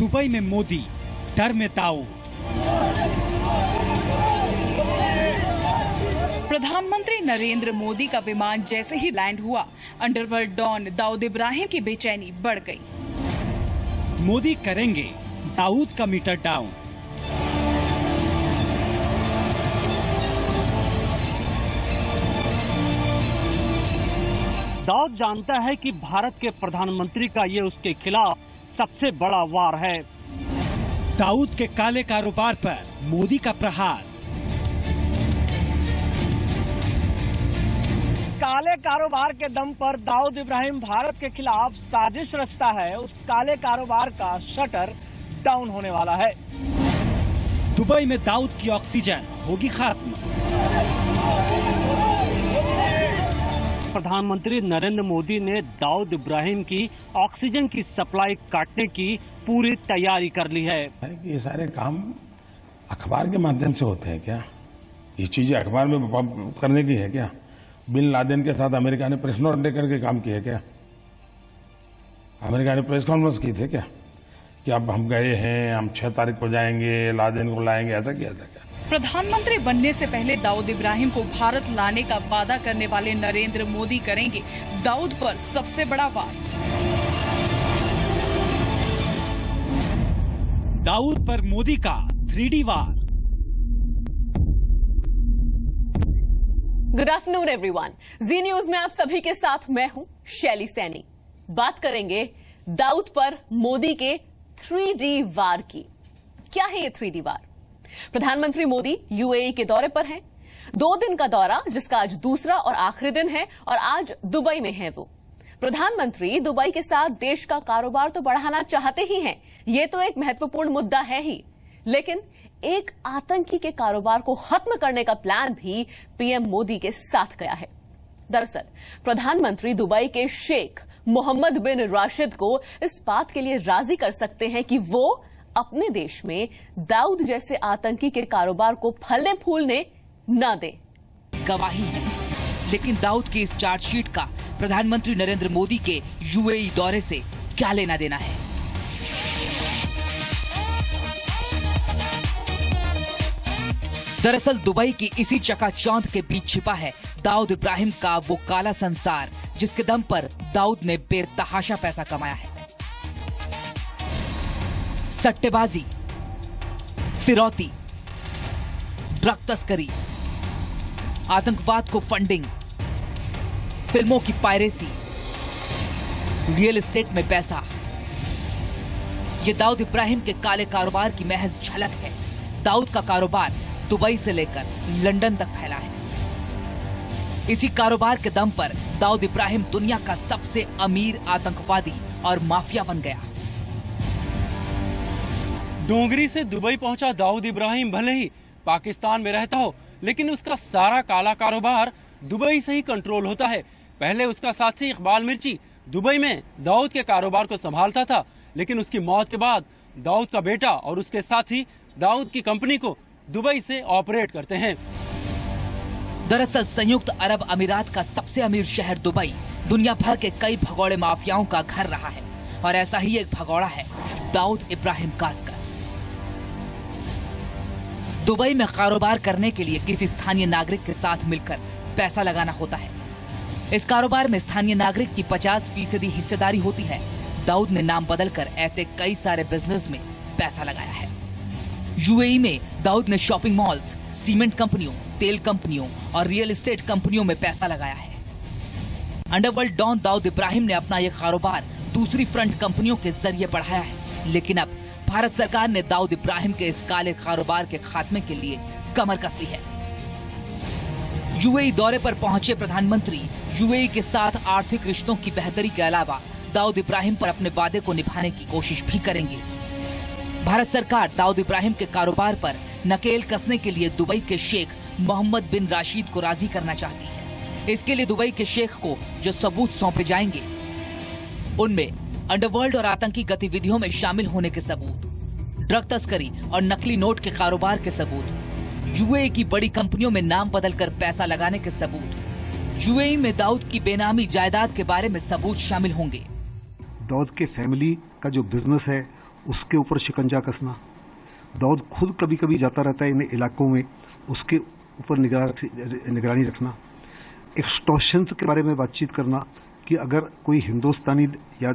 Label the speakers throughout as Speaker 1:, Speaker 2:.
Speaker 1: Dubai में मोदी, डर में दाऊद।
Speaker 2: प्रधानमंत्री नरेंद्र मोदी का विमान जैसे ही लैंड हुआ, अंडरवर्ल्ड डॉन दाऊद इब्राहिम की बेचैनी बढ़ गई।
Speaker 1: मोदी करेंगे दाऊद का मीटर डाउन।
Speaker 3: दाऊद जानता है कि भारत के प्रधानमंत्री का ये उसके खिलाफ सबसे बड़ा वार है।
Speaker 1: दाऊद के काले कारोबार पर मोदी का प्रहार।
Speaker 3: काले कारोबार के दम पर दाऊद इब्राहिम भारत के खिलाफ साजिश रचता है। उस काले कारोबार का शटर डाउन होने वाला है।
Speaker 1: दुबई में दाऊद की ऑक्सीजन होगी खत्म।
Speaker 3: प्रधानमंत्री नरेंद्र मोदी ने दाऊद इब्राहिम की ऑक्सीजन की सप्लाई काटने की पूरी तैयारी कर ली है।
Speaker 4: ये सारे काम अखबार के माध्यम से होते हैं क्या? ये चीजें अखबार में करने की है क्या? बिन लादेन के साथ अमेरिका ने प्रेस नोट लेकर के काम किया क्या? अमेरिका ने प्रेस कॉन्फ्रेंस की थे क्या कि अब हम गए हैं, हम 6 तारीख को जाएंगे, लादेन को लाएंगे, ऐसा किया था क्या?
Speaker 2: प्रधानमंत्री बनने से पहले दाऊद इब्राहिम को भारत लाने का वादा करने वाले नरेंद्र मोदी करेंगे दाऊद पर सबसे बड़ा वार।
Speaker 1: दाऊद पर मोदी का 3D वार।
Speaker 5: Good afternoon everyone. Zee News में आप सभी के साथ मैं हूं शैली सैनी। बात करेंगे दाऊद पर मोदी के 3D वार की। क्या है ये 3D वार? प्रधानमंत्री मोदी यूएई के दौरे पर हैं। 2 दिन का दौरा, जिसका आज दूसरा और आखिरी दिन है, और आज दुबई में है वो। प्रधानमंत्री दुबई के साथ देश का कारोबार तो बढ़ाना चाहते ही हैं, ये तो एक महत्वपूर्ण मुद्दा है ही, लेकिन एक आतंकी के कारोबार को खत्म करने का प्लान भी पीएम मोदी के साथ गया है। दरअसल प्रधानमंत्री दुबई के शेख मोहम्मद बिन राशिद को इस बात के लिए राजी कर सकते हैं कि वो अपने देश में दाऊद जैसे आतंकी के कारोबार को फलने फूलने न दे।
Speaker 6: गवाही है, लेकिन दाऊद की इस चार्जशीट का प्रधानमंत्री नरेंद्र मोदी के यूएई दौरे से क्या लेना देना है? दरअसल दुबई की इसी चकाचौंध के बीच छिपा है दाऊद इब्राहिम का वो काला संसार, जिसके दम पर दाऊद ने बेतहाशा पैसा कमाया है। सट्टेबाजी, फिरौती, ड्रग तस्करी, आतंकवाद को फंडिंग, फिल्मों की पायरेसी, रियल एस्टेट में पैसा, ये दाऊद इब्राहिम के काले कारोबार की महज झलक है। दाऊद का कारोबार दुबई से लेकर लंदन तक फैला है। इसी कारोबार के दम पर दाऊद इब्राहिम दुनिया का सबसे अमीर आतंकवादी और माफिया बन गया।
Speaker 7: डोंगरी से दुबई पहुंचा दाऊद इब्राहिम भले ही पाकिस्तान में रहता हो, लेकिन उसका सारा काला कारोबार दुबई से ही कंट्रोल होता है। पहले उसका साथी इकबाल मिर्ची दुबई में दाऊद के कारोबार को संभालता था, लेकिन उसकी मौत के बाद दाऊद का बेटा और उसके साथी दाऊद की कंपनी को दुबई से ऑपरेट करते हैं।
Speaker 6: दरअसल संयुक्त अरब अमीरात का सबसे अमीर शहर दुबई दुनिया भर के कई भगोड़े माफियाओं का घर रहा है, और ऐसा ही एक भगोड़ा है दाऊद इब्राहिम कासकर। दुबई में कारोबार करने के लिए किसी स्थानीय नागरिक के साथ मिलकर पैसा लगाना होता है। इस कारोबार में स्थानीय नागरिक की 50% हिस्सेदारी होती है। दाऊद ने नाम बदलकर ऐसे कई सारे बिजनेस में पैसा लगाया है। यूएई में दाऊद ने शॉपिंग मॉल्स, सीमेंट कंपनियों, तेल कंपनियों और रियल एस्टेट कंपनियों में पैसा लगाया है। अंडरवर्ल्ड डॉन दाऊद इब्राहिम ने अपना यह कारोबार दूसरी फ्रंट कंपनियों के जरिए बढ़ाया है, लेकिन अब भारत सरकार ने दाऊद इब्राहिम के इस काले कारोबार के खात्मे के लिए कमर कस ली है। यूएई दौरे पर पहुंचे प्रधानमंत्री यूएई के साथ आर्थिक रिश्तों की बेहतरी के अलावा दाऊद इब्राहिम पर अपने वादे को निभाने की कोशिश भी करेंगे। भारत सरकार दाऊद इब्राहिम के कारोबार पर नकेल कसने के लिए दुबई के शेख मोहम्मद बिन राशिद को राजी करना चाहती है। इसके लिए दुबई के शेख को जो सबूत सौंपे जाएंगे, उनमें अंडरवर्ल्ड और आतंकी गतिविधियों में शामिल होने के सबूत, ड्रग तस्करी और नकली नोट के कारोबार के सबूत, यूएई की बड़ी कंपनियों में नाम बदलकर पैसा लगाने के सबूत, यूएई में दाऊद की बेनामी जायदाद के बारे में सबूत शामिल होंगे।
Speaker 8: दाऊद के फैमिली का जो बिजनेस है उसके ऊपर शिकंजा कसना। दाऊद खुद कभी कभी जाता रहता है इन इलाकों में, उसके ऊपर निगरानी रखना। एक्सटॉर्शंस के बारे में बातचीत करना कि अगर कोई हिंदुस्तानी या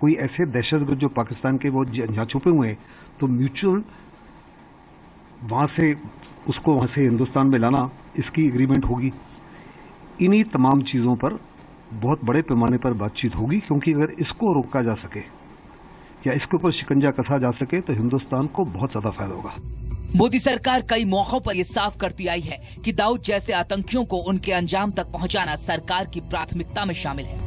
Speaker 8: कोई ऐसे दहशतगर्द जो पाकिस्तान के वो जहाँ छुपे हुए हैं, तो म्यूचुअल वहां से उसको वहां से हिंदुस्तान में लाना, इसकी एग्रीमेंट होगी। इन्हीं तमाम चीजों पर बहुत बड़े पैमाने पर बातचीत होगी, क्योंकि अगर इसको रोका जा सके या इसके ऊपर शिकंजा कसा जा सके तो हिंदुस्तान को बहुत ज्यादा फायदा होगा।
Speaker 6: मोदी सरकार कई मौकों पर यह साफ करती आई है कि दाऊद जैसे आतंकियों को उनके अंजाम तक पहुंचाना सरकार की प्राथमिकता में शामिल है।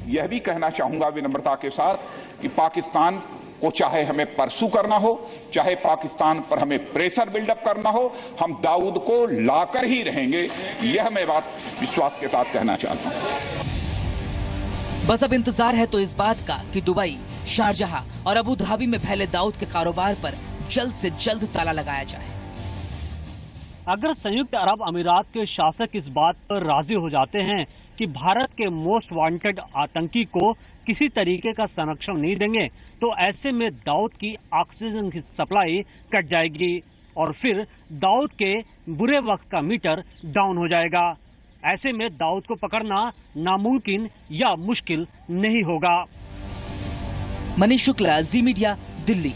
Speaker 9: यह भी कहना चाहूंगा विनम्रता के साथ कि पाकिस्तान को चाहे हमें परसू करना हो, चाहे पाकिस्तान पर हमें प्रेशर बिल्डअप करना हो, हम दाऊद को लाकर ही रहेंगे। यह मैं बात विश्वास के साथ कहना चाहता हूं।
Speaker 6: बस अब इंतजार है तो इस बात का कि दुबई, शारजाह और अबू धाबी में फैले दाऊद के कारोबार पर जल्द से जल्द ताला लगाया जाए।
Speaker 3: अगर संयुक्त अरब अमीरात के शासक इस बात पर राजी हो जाते हैं कि भारत के मोस्ट वांटेड आतंकी को किसी तरीके का संरक्षण नहीं देंगे, तो ऐसे में दाऊद की ऑक्सीजन की सप्लाई कट जाएगी और फिर दाऊद के बुरे वक्त का मीटर डाउन हो जाएगा। ऐसे में दाऊद को पकड़ना नामुमकिन या मुश्किल नहीं होगा।
Speaker 6: मनीष शुक्ला, जी मीडिया, दिल्ली।